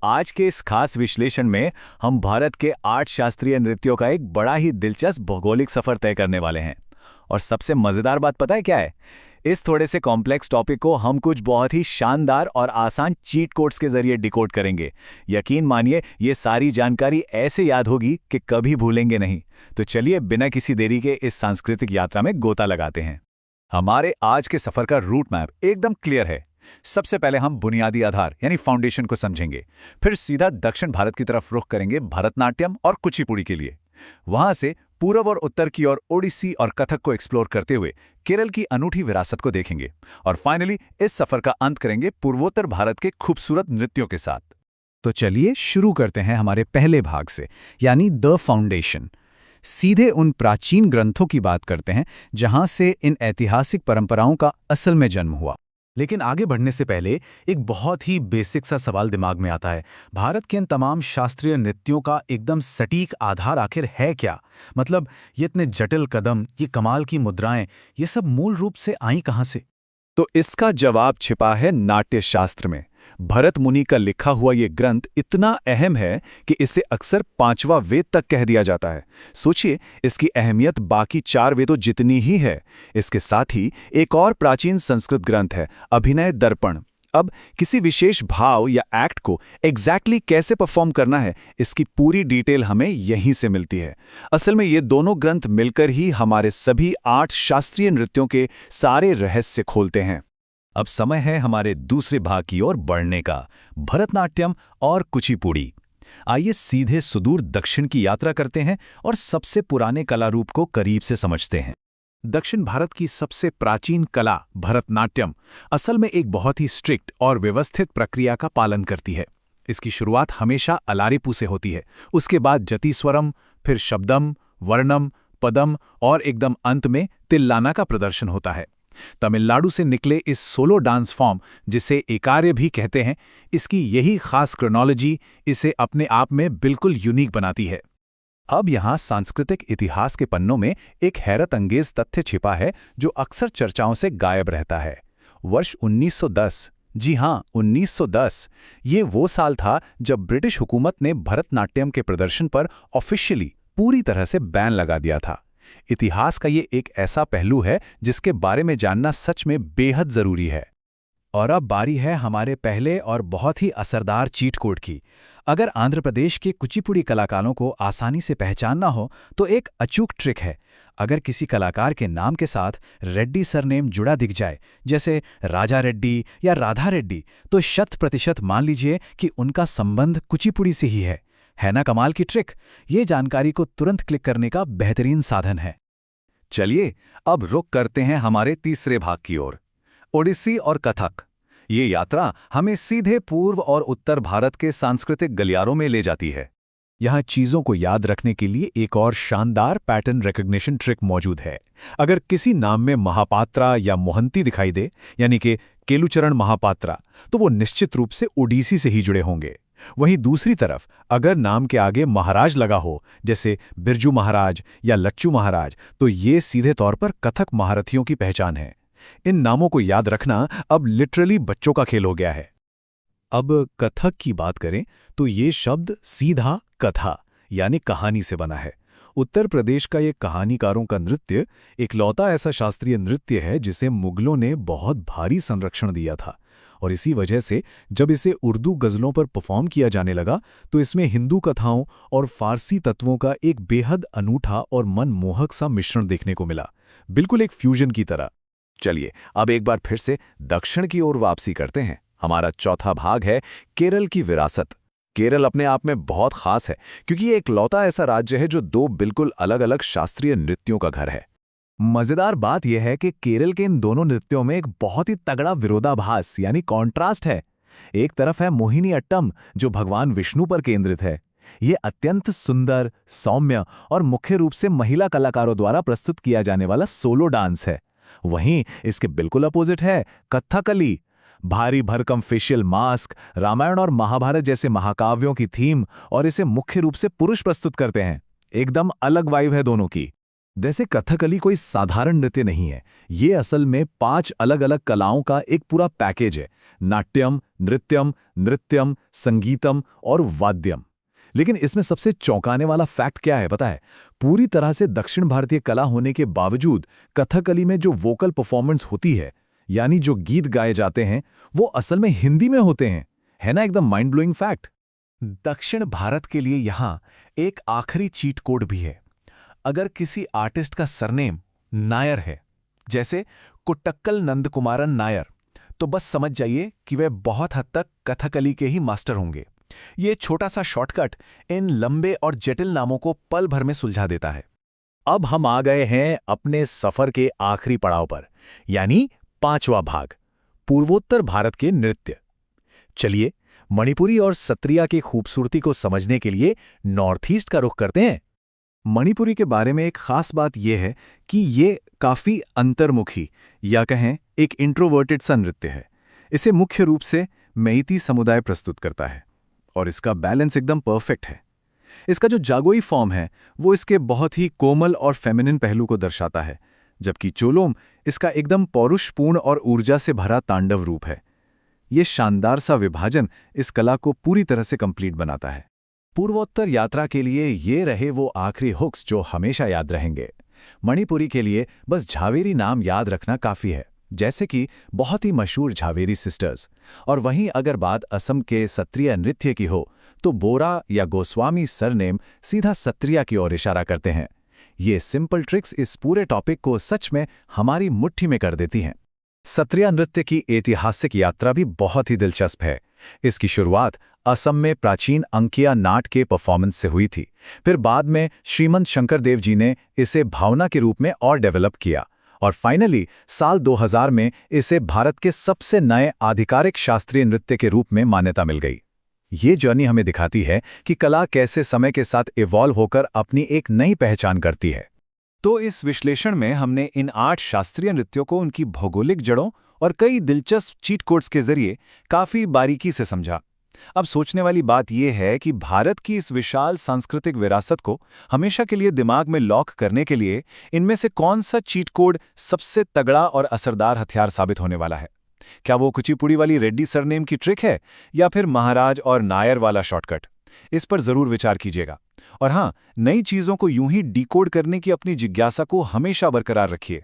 आज के इस खास विश्लेषण में हम भारत के 8 शास्त्रीय नृत्यों का एक बड़ा ही दिलचस्प भौगोलिक सफर तय करने वाले हैं। और सबसे मजेदार बात पता है क्या है? इस थोड़े से कॉम्प्लेक्स टॉपिक को हम कुछ बहुत ही शानदार और आसान चीट कोड्स के जरिए डिकोड करेंगे। यकीन मानिए, ये सारी जानकारी ऐसे याद होगी कि कभी भूलेंगे नहीं। तो चलिए बिना किसी देरी के इस सांस्कृतिक यात्रा में गोता लगाते हैं। हमारे आज के सफर का रूट मैप एकदम क्लियर है। सबसे पहले हम बुनियादी आधार यानी फाउंडेशन को समझेंगे, फिर सीधा दक्षिण भारत की तरफ रुख करेंगे भरतनाट्यम और कुचिपुड़ी के लिए। वहां से पूर्व और उत्तर की ओर ओडिसी और कथक को एक्सप्लोर करते हुए केरल की अनूठी विरासत को देखेंगे और फाइनली इस सफर का अंत करेंगे पूर्वोत्तर भारत के खूबसूरत नृत्यों के साथ। तो चलिए शुरू करते हैं हमारे पहले भाग से, यानी द फाउंडेशन। सीधे उन प्राचीन ग्रंथों की बात करते हैं जहां से इन ऐतिहासिक परंपराओं का असल में जन्म हुआ। लेकिन आगे बढ़ने से पहले एक बहुत ही बेसिक सा सवाल दिमाग में आता है। भारत के इन तमाम शास्त्रीय नृत्यों का एकदम सटीक आधार आखिर है क्या? मतलब ये इतने जटिल कदम, ये कमाल की मुद्राएं, ये सब मूल रूप से आई कहां से? तो इसका जवाब छिपा है नाट्य शास्त्र में। भरत मुनि का लिखा हुआ ये ग्रंथ इतना अहम है कि इसे अक्सर 5वां वेद तक कह दिया जाता है। सोचिए, इसकी अहमियत बाकी 4 वेदों जितनी ही है। इसके साथ ही एक और प्राचीन संस्कृत ग्रंथ है, अभिनय दर्पण। अब किसी विशेष भाव या एक्ट को एग्जैक्टली कैसे परफॉर्म करना है, इसकी पूरी डिटेल हमें यहीं से मिलती है। असल में ये दोनों ग्रंथ मिलकर ही हमारे सभी 8 शास्त्रीय नृत्यों के सारे रहस्य खोलते हैं। अब समय है हमारे दूसरे भाग की ओर बढ़ने का, भरतनाट्यम और कुचिपुड़ी। आइए सीधे सुदूर दक्षिण की यात्रा करते हैं और सबसे पुराने कला रूप को करीब से समझते हैं। दक्षिण भारत की सबसे प्राचीन कला भरतनाट्यम असल में एक बहुत ही स्ट्रिक्ट और व्यवस्थित प्रक्रिया का पालन करती है। इसकी शुरुआत हमेशा अलारिपू से होती है, उसके बाद जतिस्वरम, फिर शब्दम, वर्णम, पदम और एकदम अंत में तिल्लाना का प्रदर्शन होता है। तमिलनाडु से निकले इस सोलो डांस फॉर्म, जिसे एकार्य भी कहते हैं, इसकी यही खास क्रोनोलॉजी इसे अपने आप में बिल्कुल यूनिक बनाती है। अब यहाँ सांस्कृतिक इतिहास के पन्नों में एक हैरत अंगेज तथ्य छिपा है जो अक्सर चर्चाओं से गायब रहता है। वर्ष 1910, जी हाँ 1910, ये वो साल था जब ब्रिटिश हुकूमत ने भरतनाट्यम के प्रदर्शन पर ऑफिशियली पूरी तरह से बैन लगा दिया था। इतिहास का ये एक ऐसा पहलू है जिसके बारे में जानना सच में बेहद जरूरी है। और अब बारी है हमारे पहले और बहुत ही असरदार चीट कोड की। अगर आंध्र प्रदेश के कुचिपुड़ी कलाकारों को आसानी से पहचानना हो तो एक अचूक ट्रिक है। अगर किसी कलाकार के नाम के साथ रेड्डी सरनेम जुड़ा दिख जाए, जैसे राजा रेड्डी या राधा रेड्डी, तो 100% मान लीजिए कि उनका संबंध कुचिपुड़ी से ही है ना कमाल की ट्रिक? ये जानकारी को तुरंत क्लिक करने का बेहतरीन साधन है। चलिए अब रुख करते हैं हमारे तीसरे भाग की ओर, ओडिसी और कथक। ये यात्रा हमें सीधे पूर्व और उत्तर भारत के सांस्कृतिक गलियारों में ले जाती है। यहाँ चीजों को याद रखने के लिए एक और शानदार पैटर्न रिकॉग्निशन ट्रिक मौजूद है। अगर किसी नाम में महापात्रा या मोहंती दिखाई दे, यानी कि केलुचरण महापात्रा, तो वो निश्चित रूप से ओडिसी से ही जुड़े होंगे। वहीं दूसरी तरफ अगर नाम के आगे महाराज लगा हो, जैसे बिरजू महाराज या लच्चू महाराज, तो ये सीधे तौर पर कथक महारथियों की पहचान है। इन नामों को याद रखना अब लिटरली बच्चों का खेल हो गया है। अब कथक की बात करें तो ये शब्द सीधा कथा यानी कहानी से बना है। उत्तर प्रदेश का ये कहानीकारों का नृत्य इकलौता ऐसा शास्त्रीय नृत्य है जिसे मुगलों ने बहुत भारी संरक्षण दिया था, और इसी वजह से जब इसे उर्दू गज़लों पर परफॉर्म किया जाने लगा तो इसमें हिंदू कथाओं और फारसी तत्वों का एक बेहद अनूठा और मनमोहक सा मिश्रण देखने को मिला, बिल्कुल एक फ्यूजन की तरह। चलिए अब एक बार फिर से दक्षिण की ओर वापसी करते हैं। हमारा चौथा भाग है केरल की विरासत। केरल अपने आप में बहुत खास है क्योंकि ये इकलौता ऐसा राज्य है जो 2 बिल्कुल अलग अलग शास्त्रीय नृत्यों का घर है। मजेदार बात यह है कि केरल के इन दोनों नृत्यों में एक बहुत ही तगड़ा विरोधाभास यानी कॉन्ट्रास्ट है। एक तरफ है मोहिनी अट्टम जो भगवान विष्णु पर केंद्रित है। ये अत्यंत सुंदर, सौम्य और मुख्य रूप से महिला कलाकारों द्वारा प्रस्तुत किया जाने वाला सोलो डांस है। वहीं इसके बिल्कुल अपोजिट है कथकली। भारी भरकम फेशियल मास्क, रामायण और महाभारत जैसे महाकाव्यों की थीम, और इसे मुख्य रूप से पुरुष प्रस्तुत करते हैं। एकदम अलग वाइब है दोनों की। जैसे कथकली कोई साधारण नृत्य नहीं है, ये असल में 5 अलग-अलग कलाओं का एक पूरा पैकेज है। नाट्यम, नृत्यम, नृत्यम, संगीतम और वाद्यम। लेकिन इसमें सबसे चौंकाने वाला फैक्ट क्या है पता है? पूरी तरह से दक्षिण भारतीय कला होने के बावजूद कथकली में जो वोकल परफॉर्मेंस होती है, यानी जो गीत गाए जाते हैं, वो असल में हिंदी में होते हैं। है ना एकदम माइंड ब्लोइंग फैक्ट? दक्षिण भारत के लिए यहाँ एक आखिरी चीट कोड भी है। अगर किसी आर्टिस्ट का सरनेम नायर है, जैसे कुट्टक्कल नंदकुमारन नायर, तो बस समझ जाइए कि वे बहुत हद तक कथकली के ही मास्टर होंगे। ये छोटा सा शॉर्टकट इन लंबे और जटिल नामों को पल भर में सुलझा देता है। अब हम आ गए हैं अपने सफर के आखिरी पड़ाव पर, यानी 5वां भाग, पूर्वोत्तर भारत के नृत्य। चलिए मणिपुरी और सत्रिया की खूबसूरती को समझने के लिए नॉर्थ ईस्ट का रुख करते हैं। मणिपुरी के बारे में एक खास बात यह है कि ये काफ़ी अंतर्मुखी या कहें एक इंट्रोवर्टेड सा नृत्य है। इसे मुख्य रूप से मेइती समुदाय प्रस्तुत करता है और इसका बैलेंस एकदम परफेक्ट है। इसका जो जागोई फॉर्म है वो इसके बहुत ही कोमल और फेमिनिन पहलू को दर्शाता है, जबकि चोलोम इसका एकदम पौरुषपूर्ण और ऊर्जा से भरा तांडव रूप है। ये शानदार सा विभाजन इस कला को पूरी तरह से कंप्लीट बनाता है। पूर्वोत्तर यात्रा के लिए ये रहे वो आखिरी हुक्स जो हमेशा याद रहेंगे। मणिपुरी के लिए बस झावेरी नाम याद रखना काफ़ी है, जैसे कि बहुत ही मशहूर झावेरी सिस्टर्स। और वहीं अगर बात असम के सत्रिया नृत्य की हो तो बोरा या गोस्वामी सरनेम सीधा सत्रिया की ओर इशारा करते हैं। ये सिंपल ट्रिक्स इस पूरे टॉपिक को सच में हमारी मुट्ठी में कर देती हैं। सत्रिया नृत्य की ऐतिहासिक यात्रा भी बहुत ही दिलचस्प है। इसकी शुरुआत असम में प्राचीन अंकिया नाट के परफॉर्मेंस से हुई थी। फिर बाद में श्रीमंत शंकरदेव जी ने इसे भावना के रूप में और डेवलप किया और फाइनली साल 2000 में इसे भारत के सबसे नए आधिकारिक शास्त्रीय नृत्य के रूप में मान्यता मिल गई। ये जर्नी हमें दिखाती है कि कला कैसे समय के साथ इवॉल्व होकर अपनी एक नई पहचान करती है। तो इस विश्लेषण में हमने इन 8 शास्त्रीय नृत्यों को उनकी भौगोलिक जड़ों और कई दिलचस्प चीट कोड्स के जरिए काफी बारीकी से समझा। अब सोचने वाली बात यह है कि भारत की इस विशाल सांस्कृतिक विरासत को हमेशा के लिए दिमाग में लॉक करने के लिए इनमें से कौन सा चीट कोड सबसे तगड़ा और असरदार हथियार साबित होने वाला है? क्या वो कुचिपुड़ी वाली रेड्डी सरनेम की ट्रिक है या फिर महाराज और नायर वाला शॉर्टकट? इस पर जरूर विचार कीजिएगा। और हाँ, नई चीजों को यूं ही डिकोड करने की अपनी जिज्ञासा को हमेशा बरकरार रखिए।